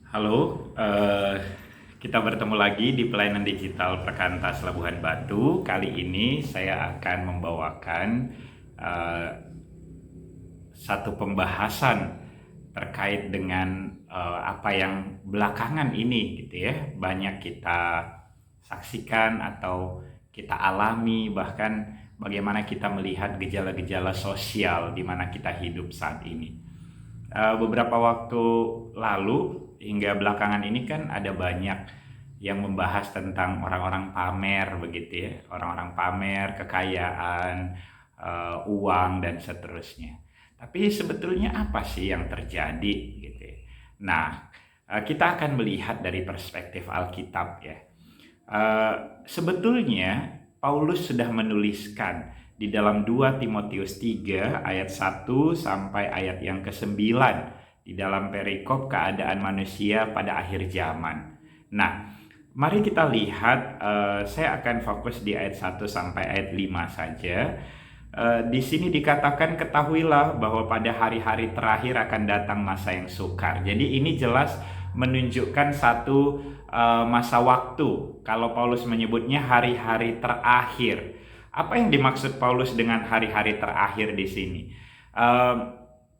Halo, kita bertemu lagi di pelayanan digital Perkantas Labuhan Batu. Kali ini saya akan membawakan eh, satu pembahasan terkait dengan apa yang belakangan ini gitu ya, banyak kita saksikan atau kita alami, bahkan bagaimana kita melihat gejala-gejala sosial di mana kita hidup saat ini. Beberapa waktu lalu hingga belakangan ini kan ada banyak yang membahas tentang orang-orang pamer begitu ya, orang-orang pamer kekayaan, uang dan seterusnya. Tapi sebetulnya apa sih yang terjadi gitu ya? Nah, kita akan melihat dari perspektif Alkitab ya. Sebetulnya Paulus sudah menuliskan di dalam 2 Timotius 3 ayat 1 sampai ayat yang ke-9 di dalam perikop keadaan manusia pada akhir zaman. Nah, mari kita lihat, saya akan fokus di ayat 1 sampai ayat 5 saja. Di sini dikatakan, ketahuilah bahwa pada hari-hari terakhir akan datang masa yang sukar. Jadi ini jelas menunjukkan satu masa waktu. Kalau Paulus menyebutnya hari-hari terakhir. Apa yang dimaksud Paulus dengan hari-hari terakhir di sini?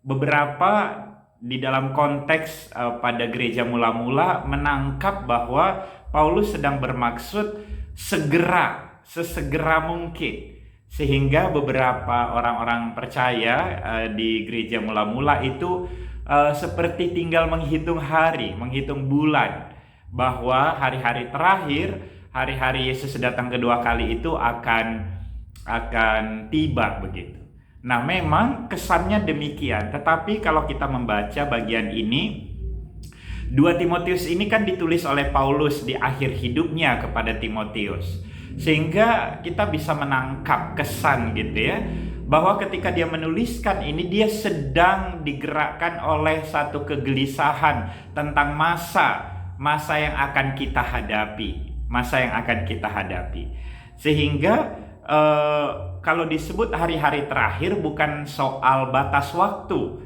Beberapa di dalam konteks pada gereja mula-mula menangkap bahwa Paulus sedang bermaksud segera, sesegera mungkin. Sehingga beberapa orang-orang percaya di gereja mula-mula itu seperti tinggal menghitung hari, menghitung bulan, bahwa hari-hari terakhir, hari-hari Yesus datang kedua kali itu akan tiba begitu. Nah, memang kesannya demikian, tetapi kalau kita membaca bagian ini, 2 Timotius ini kan ditulis oleh Paulus di akhir hidupnya kepada Timotius. Sehingga kita bisa menangkap kesan gitu ya, bahwa ketika dia menuliskan ini, dia sedang digerakkan oleh satu kegelisahan tentang masa yang akan kita hadapi. Sehingga kalau disebut hari-hari terakhir bukan soal batas waktu,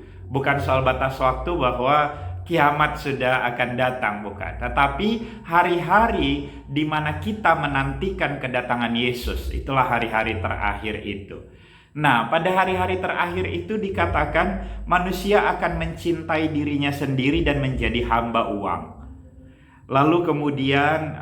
bahwa kiamat sudah akan datang, bukan. Tetapi hari-hari di mana kita menantikan kedatangan Yesus, itulah hari-hari terakhir itu. Nah, pada hari-hari terakhir itu dikatakan manusia akan mencintai dirinya sendiri dan menjadi hamba uang. Lalu kemudian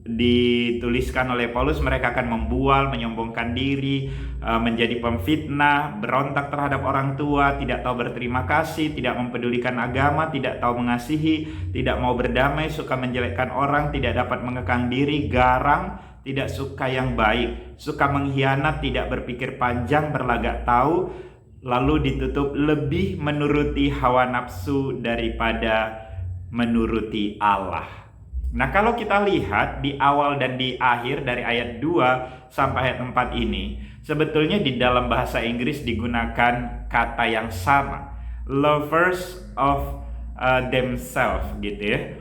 dituliskan oleh Paulus, mereka akan membual, menyombongkan diri, menjadi pemfitnah, berontak terhadap orang tua, tidak tahu berterima kasih, tidak mempedulikan agama, tidak tahu mengasihi, tidak mau berdamai, suka menjelekkan orang, tidak dapat mengekang diri, garang, tidak suka yang baik, suka mengkhianat, tidak berpikir panjang, berlagak tahu, lalu ditutup lebih menuruti hawa nafsu daripada menuruti Allah. Nah, kalau kita lihat di awal dan di akhir dari ayat 2 sampai ayat 4 ini, sebetulnya di dalam bahasa Inggris digunakan kata yang sama, lovers of themselves gitu ya,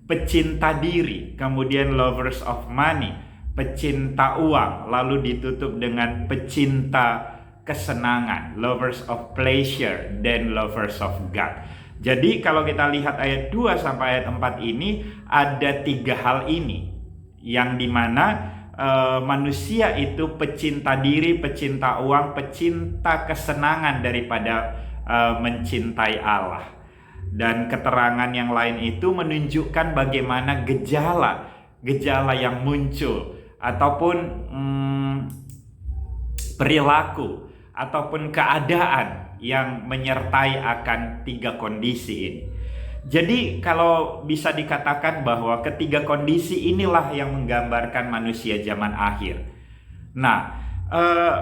pecinta diri, kemudian lovers of money, pecinta uang, lalu ditutup dengan pecinta kesenangan, lovers of pleasure, dan lovers of God. Jadi kalau kita lihat ayat 2 sampai ayat 4 ini, ada 3 hal ini, yang dimana manusia itu pecinta diri, pecinta uang, pecinta kesenangan daripada mencintai Allah. Dan keterangan yang lain itu menunjukkan bagaimana gejala yang muncul, ataupun perilaku, ataupun keadaan yang menyertai akan 3 kondisi ini. Jadi kalau bisa dikatakan bahwa ketiga kondisi inilah yang menggambarkan manusia zaman akhir. Nah,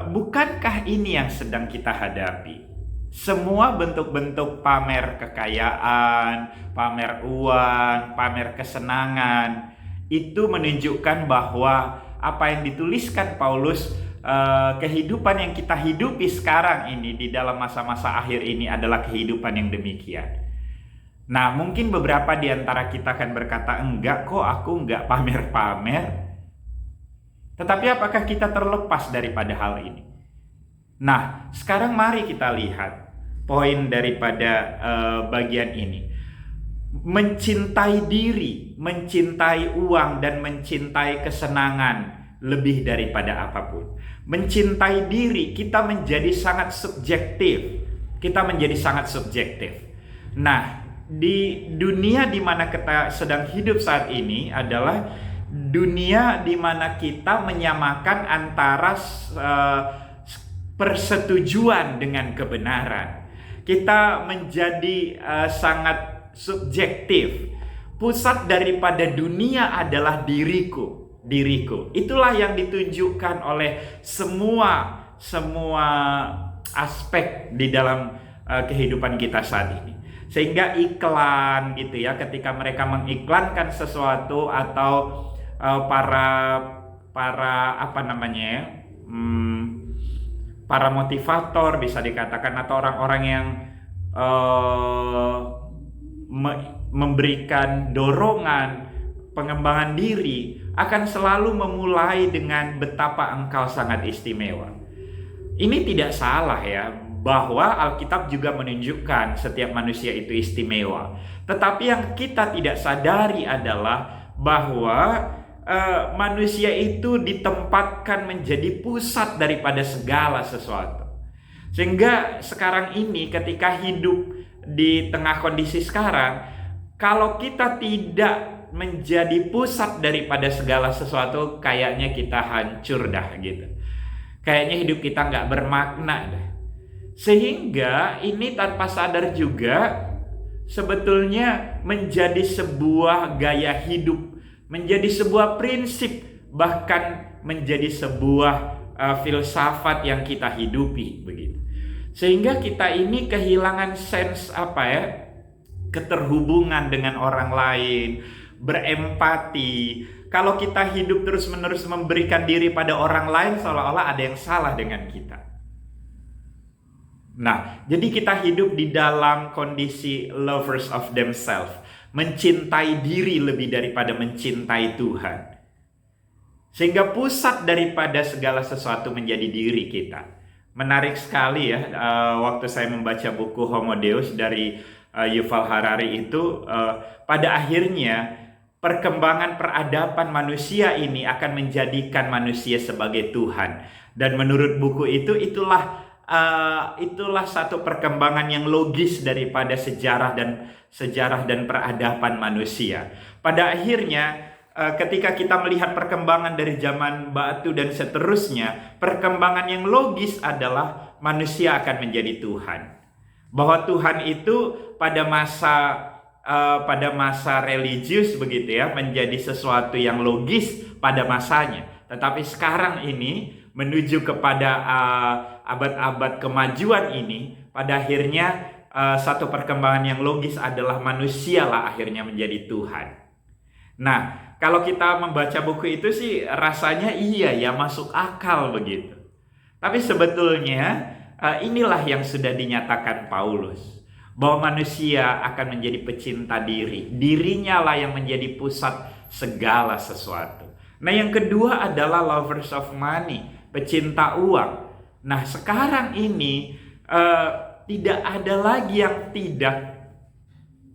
bukankah ini yang sedang kita hadapi? Semua bentuk-bentuk pamer kekayaan, pamer uang, pamer kesenangan, itu menunjukkan bahwa apa yang dituliskan Paulus, kehidupan yang kita hidupi sekarang ini di dalam masa-masa akhir ini adalah kehidupan yang demikian. Nah, mungkin beberapa di antara kita akan berkata, enggak kok, aku enggak pamer-pamer. Tetapi apakah kita terlepas daripada hal ini? Nah, sekarang mari kita lihat poin daripada bagian ini. mencintai diri, mencintai uang, dan mencintai kesenangan lebih daripada apapun. Mencintai diri, kita menjadi sangat subjektif. Nah, di dunia di mana kita sedang hidup saat ini adalah dunia di mana kita menyamakan antara persetujuan dengan kebenaran. Kita menjadi sangat subjektif. Pusat daripada dunia adalah diriku. Itulah yang ditunjukkan oleh semua aspek di dalam kehidupan kita saat ini. Sehingga iklan gitu ya, ketika mereka mengiklankan sesuatu atau para motivator bisa dikatakan, atau orang-orang yang memberikan dorongan pengembangan diri, akan selalu memulai dengan betapa engkau sangat istimewa. Ini tidak salah ya, bahwa Alkitab juga menunjukkan setiap manusia itu istimewa. Tetapi yang kita tidak sadari adalah bahwa manusia itu ditempatkan menjadi pusat daripada segala sesuatu. Sehingga sekarang ini ketika hidup di tengah kondisi sekarang, kalau kita tidak menjadi pusat daripada segala sesuatu, kayaknya kita hancur dah gitu. Kayaknya hidup kita nggak bermakna dah. Sehingga ini tanpa sadar juga sebetulnya menjadi sebuah gaya hidup, menjadi sebuah prinsip, bahkan menjadi sebuah filsafat yang kita hidupi begitu. Sehingga kita ini kehilangan sense keterhubungan dengan orang lain, berempati. Kalau kita hidup terus-menerus memberikan diri pada orang lain, seolah-olah ada yang salah dengan kita. Nah, jadi kita hidup di dalam kondisi lovers of themselves, mencintai diri lebih daripada mencintai Tuhan. Sehingga pusat daripada segala sesuatu menjadi diri kita. Menarik sekali ya, waktu saya membaca buku Homo Deus dari Yuval Harari itu, pada akhirnya perkembangan peradaban manusia ini akan menjadikan manusia sebagai Tuhan. Dan menurut buku itu, itulah satu perkembangan yang logis daripada sejarah dan peradaban manusia. Pada akhirnya ketika kita melihat perkembangan dari zaman batu dan seterusnya, perkembangan yang logis adalah manusia akan menjadi Tuhan. Bahwa Tuhan itu pada masa religius begitu ya, menjadi sesuatu yang logis pada masanya. Tetapi sekarang ini menuju kepada abad-abad kemajuan ini, pada akhirnya satu perkembangan yang logis adalah manusialah akhirnya menjadi Tuhan. Nah, kalau kita membaca buku itu sih rasanya iya ya, masuk akal begitu. Tapi sebetulnya inilah yang sudah dinyatakan Paulus, bahwa manusia akan menjadi pecinta diri. Dirinya lah yang menjadi pusat segala sesuatu. Nah, yang kedua adalah lovers of money, pecinta uang. Nah, sekarang ini tidak ada lagi yang tidak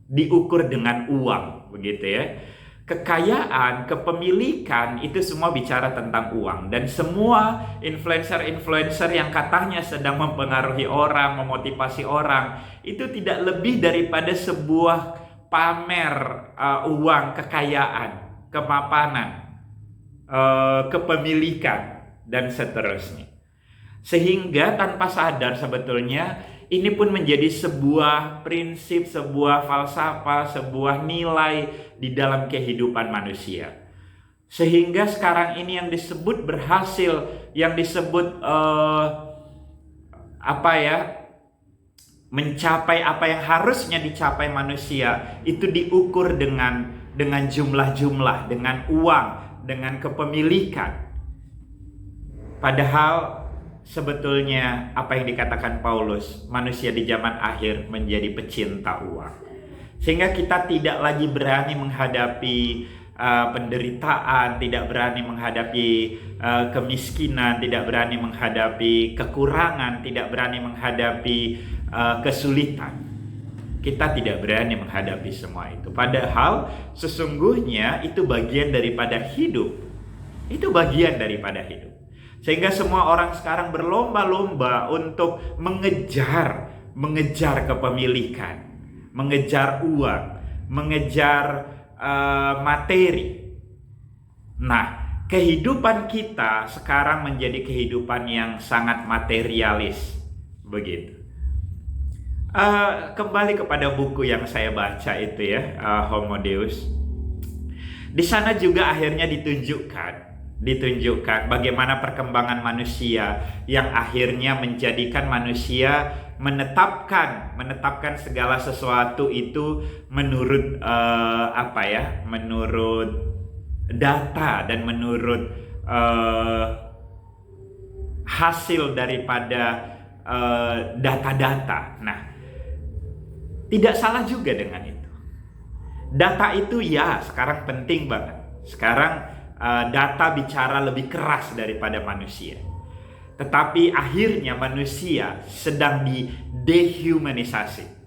diukur dengan uang, begitu ya. Kekayaan, kepemilikan, itu semua bicara tentang uang. Dan semua influencer-influencer yang katanya sedang mempengaruhi orang, memotivasi orang, itu tidak lebih daripada sebuah pamer uang, kekayaan, kemapanan, kepemilikan, dan seterusnya. Sehingga tanpa sadar sebetulnya ini pun menjadi sebuah prinsip, sebuah falsafah, sebuah nilai di dalam kehidupan manusia. Sehingga sekarang ini yang disebut berhasil, yang disebut mencapai apa yang harusnya dicapai manusia, itu diukur dengan jumlah-jumlah, dengan uang, dengan kepemilikan. Padahal sebetulnya apa yang dikatakan Paulus, manusia di zaman akhir menjadi pecinta uang. Sehingga kita tidak lagi berani menghadapi penderitaan, tidak berani menghadapi kemiskinan, tidak berani menghadapi kekurangan, tidak berani menghadapi kesulitan. Kita tidak berani menghadapi semua itu. Padahal sesungguhnya itu bagian daripada hidup. Itu bagian daripada hidup. Sehingga semua orang sekarang berlomba-lomba untuk mengejar kepemilikan, mengejar uang, mengejar materi. Nah, kehidupan kita sekarang menjadi kehidupan yang sangat materialis, begitu. Kembali kepada buku yang saya baca itu ya, Homo Deus. Di sana juga akhirnya ditunjukkan bagaimana perkembangan manusia yang akhirnya menjadikan manusia menetapkan segala sesuatu itu menurut menurut data dan menurut hasil daripada data-data. Nah, tidak salah juga dengan itu. Data itu ya sekarang penting banget. Sekarang data bicara lebih keras daripada manusia. Tetapi akhirnya manusia sedang dehumanisasi.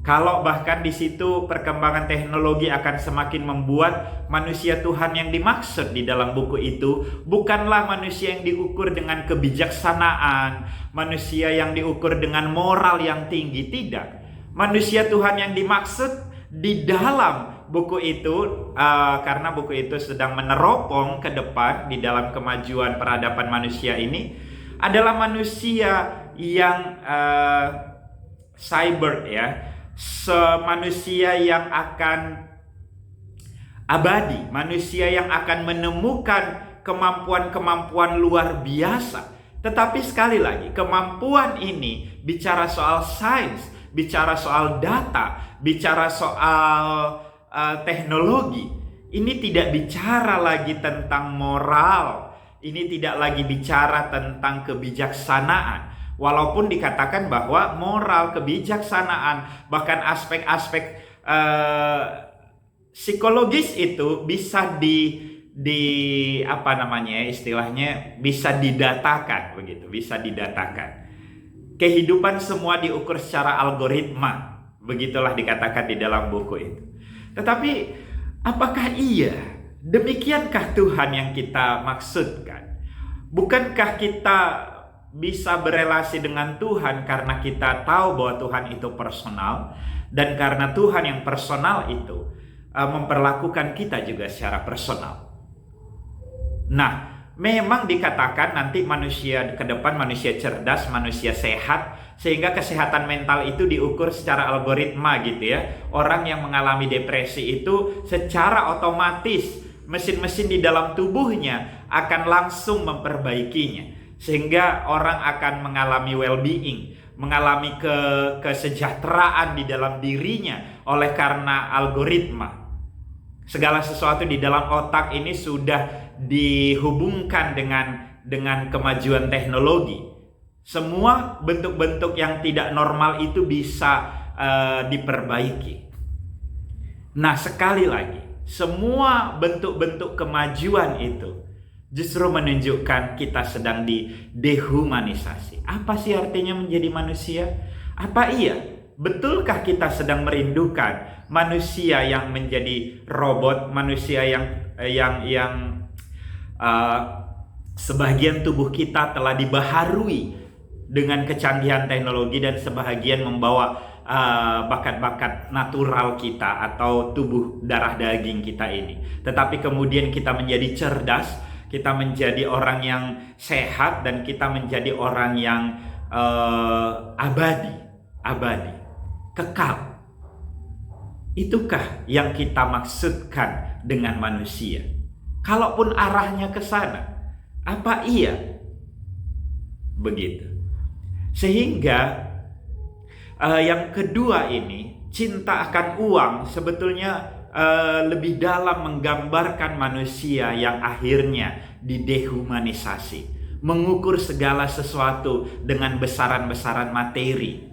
Kalau bahkan di situ perkembangan teknologi akan semakin membuat manusia Tuhan yang dimaksud di dalam buku itu bukanlah manusia yang diukur dengan kebijaksanaan, manusia yang diukur dengan moral yang tinggi, tidak. Manusia Tuhan yang dimaksud di dalam buku itu, karena buku itu sedang meneropong ke depan di dalam kemajuan peradaban manusia ini, adalah manusia yang cyber ya, manusia yang akan abadi, manusia yang akan menemukan kemampuan-kemampuan luar biasa. Tetapi sekali lagi, kemampuan ini bicara soal sains, bicara soal data, bicara soal teknologi. Ini tidak bicara lagi tentang moral. Ini tidak lagi bicara tentang kebijaksanaan. Walaupun dikatakan bahwa moral, kebijaksanaan, bahkan aspek-aspek psikologis itu bisa istilahnya bisa didatakan begitu, bisa didatakan. Kehidupan semua diukur secara algoritma, begitulah dikatakan di dalam buku itu. Tetapi apakah iya? Demikiankah Tuhan yang kita maksudkan? Bukankah kita bisa berelasi dengan Tuhan karena kita tahu bahwa Tuhan itu personal, dan karena Tuhan yang personal itu memperlakukan kita juga secara personal. Nah, memang dikatakan nanti manusia ke depan manusia cerdas, manusia sehat, sehingga kesehatan mental itu diukur secara algoritma gitu ya. Orang yang mengalami depresi itu secara otomatis mesin-mesin di dalam tubuhnya akan langsung memperbaikinya, sehingga orang akan mengalami well-being, mengalami kesejahteraan di dalam dirinya oleh karena algoritma. Segala sesuatu di dalam otak ini sudah dihubungkan dengan kemajuan teknologi. Semua bentuk-bentuk yang tidak normal itu bisa diperbaiki. Nah, sekali lagi, semua bentuk-bentuk kemajuan itu justru menunjukkan kita sedang dehumanisasi. Apa sih artinya menjadi manusia? Apa iya? Betulkah kita sedang merindukan manusia yang menjadi robot, manusia yang sebagian tubuh kita telah dibaharui dengan kecanggihan teknologi dan sebahagian membawa bakat-bakat natural kita atau tubuh darah daging kita ini. Tetapi kemudian kita menjadi cerdas, kita menjadi orang yang sehat, dan kita menjadi orang yang abadi, kekal. Itukah yang kita maksudkan dengan manusia? Kalaupun arahnya ke sana, apa iya? Begitu. Sehingga yang kedua ini, cinta akan uang sebetulnya lebih dalam menggambarkan manusia yang akhirnya didehumanisasi, mengukur segala sesuatu dengan besaran-besaran materi,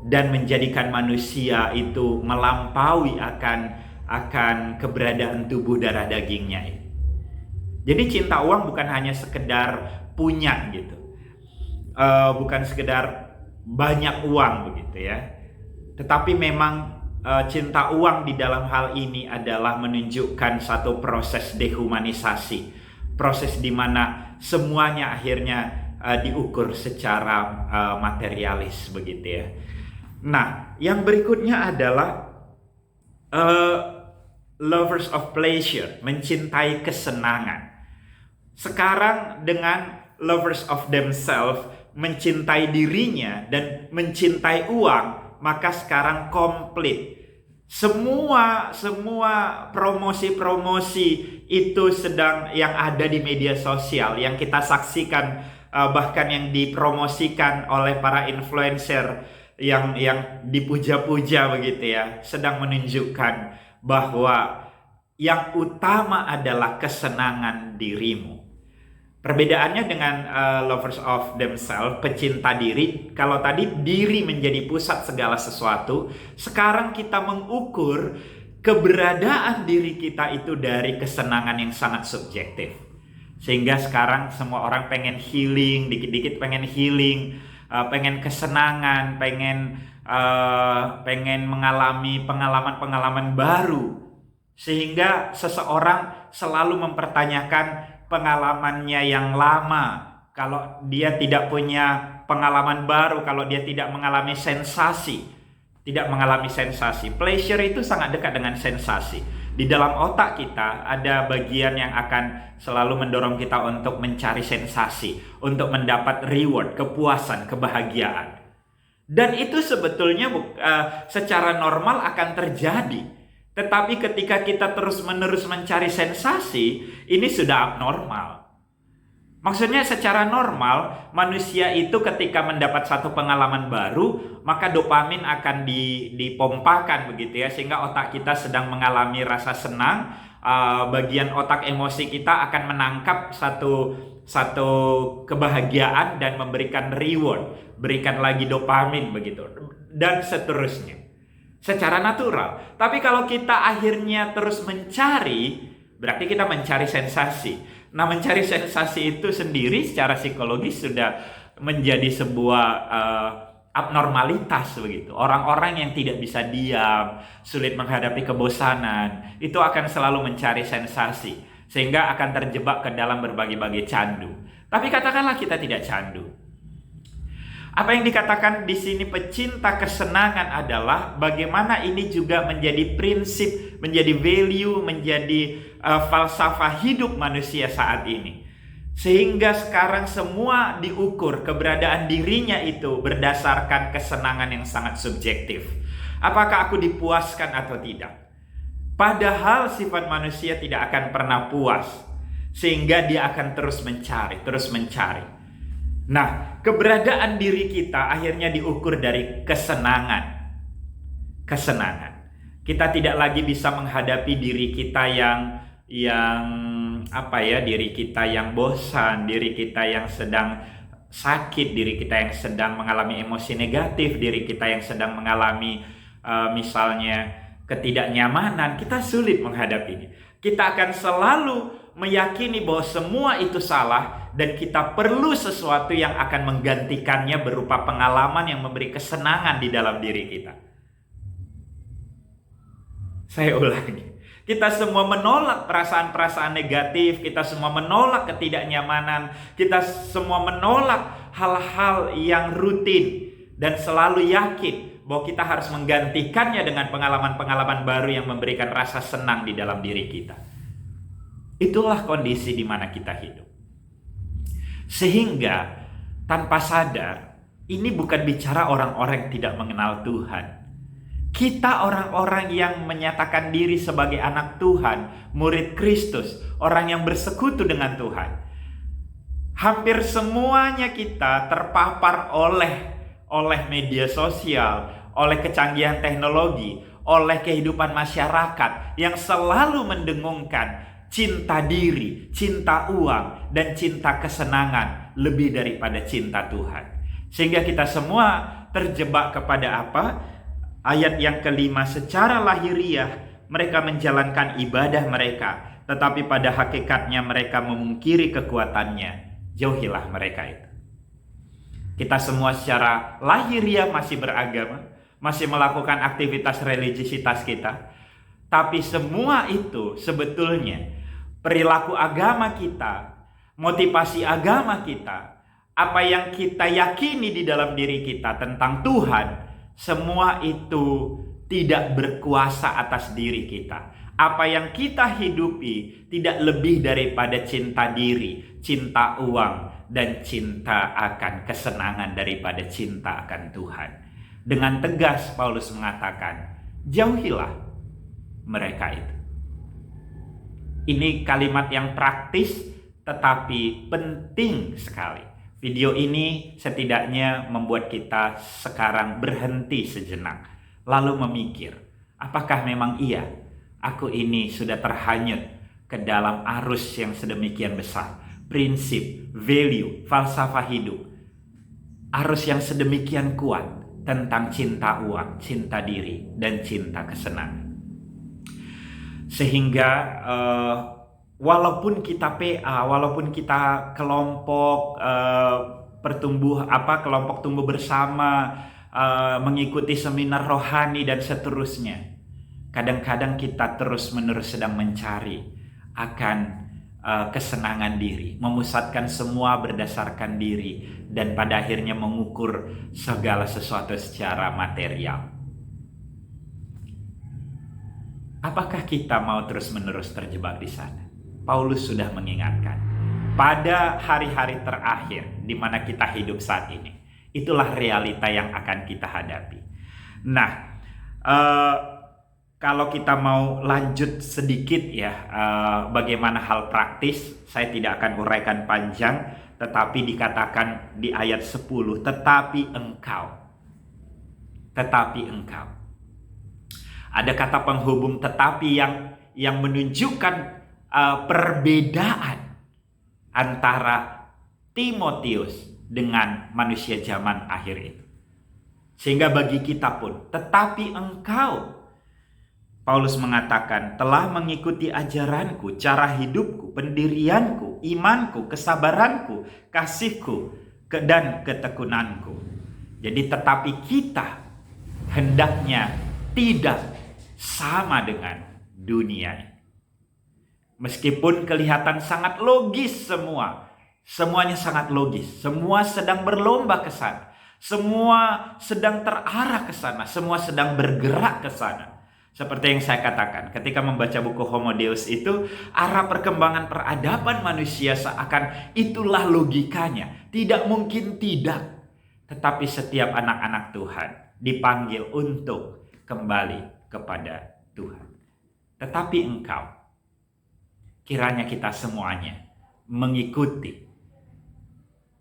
dan menjadikan manusia itu melampaui akan keberadaan tubuh darah dagingnya ini. Jadi cinta uang bukan hanya sekedar punya gitu, bukan sekedar banyak uang begitu ya. Tetapi memang cinta uang di dalam hal ini adalah menunjukkan satu proses dehumanisasi, proses di mana semuanya akhirnya diukur secara materialis begitu ya. Nah, yang berikutnya adalah lovers of pleasure, mencintai kesenangan. Sekarang dengan lovers of themselves, mencintai dirinya dan mencintai uang, maka sekarang komplit. Semua promosi-promosi itu sedang yang ada di media sosial, yang kita saksikan, bahkan yang dipromosikan oleh para influencer yang dipuja-puja begitu ya, sedang menunjukkan bahwa yang utama adalah kesenangan dirimu. Perbedaannya dengan lovers of themselves, pecinta diri, kalau tadi diri menjadi pusat segala sesuatu, sekarang kita mengukur keberadaan diri kita itu dari kesenangan yang sangat subjektif. Sehingga sekarang semua orang pengen healing, dikit-dikit pengen healing, pengen kesenangan, pengen mengalami pengalaman-pengalaman baru. Sehingga seseorang selalu mempertanyakan pengalamannya yang lama. Kalau dia tidak punya pengalaman baru, kalau dia tidak mengalami sensasi, pleasure itu sangat dekat dengan sensasi. Di dalam otak kita ada bagian yang akan selalu mendorong kita untuk mencari sensasi, untuk mendapat reward, kepuasan, kebahagiaan. Dan itu sebetulnya secara normal akan terjadi. Tetapi ketika kita terus-menerus mencari sensasi, ini sudah abnormal. Maksudnya secara normal, manusia itu ketika mendapat satu pengalaman baru, maka dopamin akan dipompakan begitu ya, sehingga otak kita sedang mengalami rasa senang, bagian otak emosi kita akan menangkap satu kebahagiaan dan memberikan reward, berikan lagi dopamin begitu, dan seterusnya. Secara natural. Tapi kalau kita akhirnya terus mencari, berarti kita mencari sensasi. Nah, mencari sensasi itu sendiri secara psikologis sudah menjadi sebuah abnormalitas begitu. Orang-orang yang tidak bisa diam, sulit menghadapi kebosanan, itu akan selalu mencari sensasi, sehingga akan terjebak ke dalam berbagai-bagai candu. Tapi katakanlah kita tidak candu. Apa yang dikatakan di sini pecinta kesenangan adalah bagaimana ini juga menjadi prinsip, menjadi value, menjadi falsafah hidup manusia saat ini. Sehingga sekarang semua diukur keberadaan dirinya itu berdasarkan kesenangan yang sangat subjektif. Apakah aku dipuaskan atau tidak? Padahal sifat manusia tidak akan pernah puas, sehingga dia akan terus mencari. Nah, keberadaan diri kita akhirnya diukur dari kesenangan. Kita tidak lagi bisa menghadapi diri kita yang diri kita yang bosan, diri kita yang sedang sakit, diri kita yang sedang mengalami emosi negatif, diri kita yang sedang mengalami misalnya ketidaknyamanan. Kita sulit menghadapinya. Kita akan selalu meyakini bahwa semua itu salah dan kita perlu sesuatu yang akan menggantikannya berupa pengalaman yang memberi kesenangan di dalam diri kita. Saya ulangi. Kita semua menolak perasaan-perasaan negatif, kita semua menolak ketidaknyamanan, kita semua menolak hal-hal yang rutin dan selalu yakin bahwa kita harus menggantikannya dengan pengalaman-pengalaman baru yang memberikan rasa senang di dalam diri kita. Itulah kondisi di mana kita hidup. Sehingga tanpa sadar, ini bukan bicara orang-orang yang tidak mengenal Tuhan. Kita orang-orang yang menyatakan diri sebagai anak Tuhan, murid Kristus, orang yang bersekutu dengan Tuhan. Hampir semuanya kita terpapar oleh media sosial, oleh kecanggihan teknologi, oleh kehidupan masyarakat yang selalu mendengungkan cinta diri, cinta uang, dan cinta kesenangan lebih daripada cinta Tuhan. Sehingga kita semua terjebak kepada apa? Ayat yang kelima, secara lahiriah mereka menjalankan ibadah mereka, tetapi pada hakikatnya mereka memungkiri kekuatannya. Jauhilah mereka itu. Kita semua secara lahiriah masih beragama, masih melakukan aktivitas religiositas kita. Tapi semua itu sebetulnya perilaku agama kita, motivasi agama kita, apa yang kita yakini di dalam diri kita tentang Tuhan, semua itu tidak berkuasa atas diri kita. Apa yang kita hidupi tidak lebih daripada cinta diri, cinta uang, dan cinta akan kesenangan daripada cinta akan Tuhan. Dengan tegas Paulus mengatakan, jauhilah mereka itu. Ini kalimat yang praktis tetapi penting sekali. Video ini setidaknya membuat kita sekarang berhenti sejenak, lalu memikir, apakah memang iya aku ini sudah terhanyut ke dalam arus yang sedemikian besar, prinsip, value, falsafah hidup, arus yang sedemikian kuat tentang cinta uang, cinta diri, dan cinta kesenangan. Sehingga walaupun kita PA, walaupun kita kelompok kelompok tumbuh bersama, mengikuti seminar rohani dan seterusnya, kadang-kadang kita terus-menerus sedang mencari akan kesenangan diri, memusatkan semua berdasarkan diri, dan pada akhirnya mengukur segala sesuatu secara material. Apakah kita mau terus-menerus terjebak di sana? Paulus sudah mengingatkan, pada hari-hari terakhir di mana kita hidup saat ini, itulah realita yang akan kita hadapi. Nah, kalau kita mau lanjut sedikit ya, bagaimana hal praktis, saya tidak akan uraikan panjang, tetapi dikatakan di ayat 10, tetapi engkau. Ada kata penghubung tetapi yang menunjukkan perbedaan antara Timotius dengan manusia zaman akhir itu. Sehingga bagi kita pun, tetapi engkau, Paulus mengatakan, telah mengikuti ajaranku, cara hidupku, pendirianku, imanku, kesabaranku, kasihku, dan ketekunanku. Jadi tetapi kita hendaknya tidak sama dengan dunia. Meskipun kelihatan sangat logis semuanya sangat logis. Semua sedang berlomba ke sana. Semua sedang terarah ke sana. Semua sedang bergerak ke sana. Seperti yang saya katakan, ketika membaca buku Homo Deus itu, arah perkembangan peradaban manusia seakan itulah logikanya. Tidak mungkin tidak. Tetapi setiap anak-anak Tuhan dipanggil untuk kembali kepada Tuhan. Tetapi engkau, kiranya kita semuanya mengikuti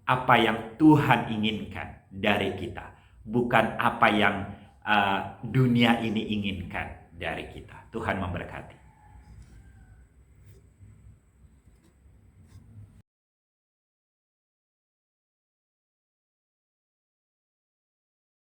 apa yang Tuhan inginkan dari kita, bukan apa yang dunia ini inginkan dari kita. Tuhan memberkati.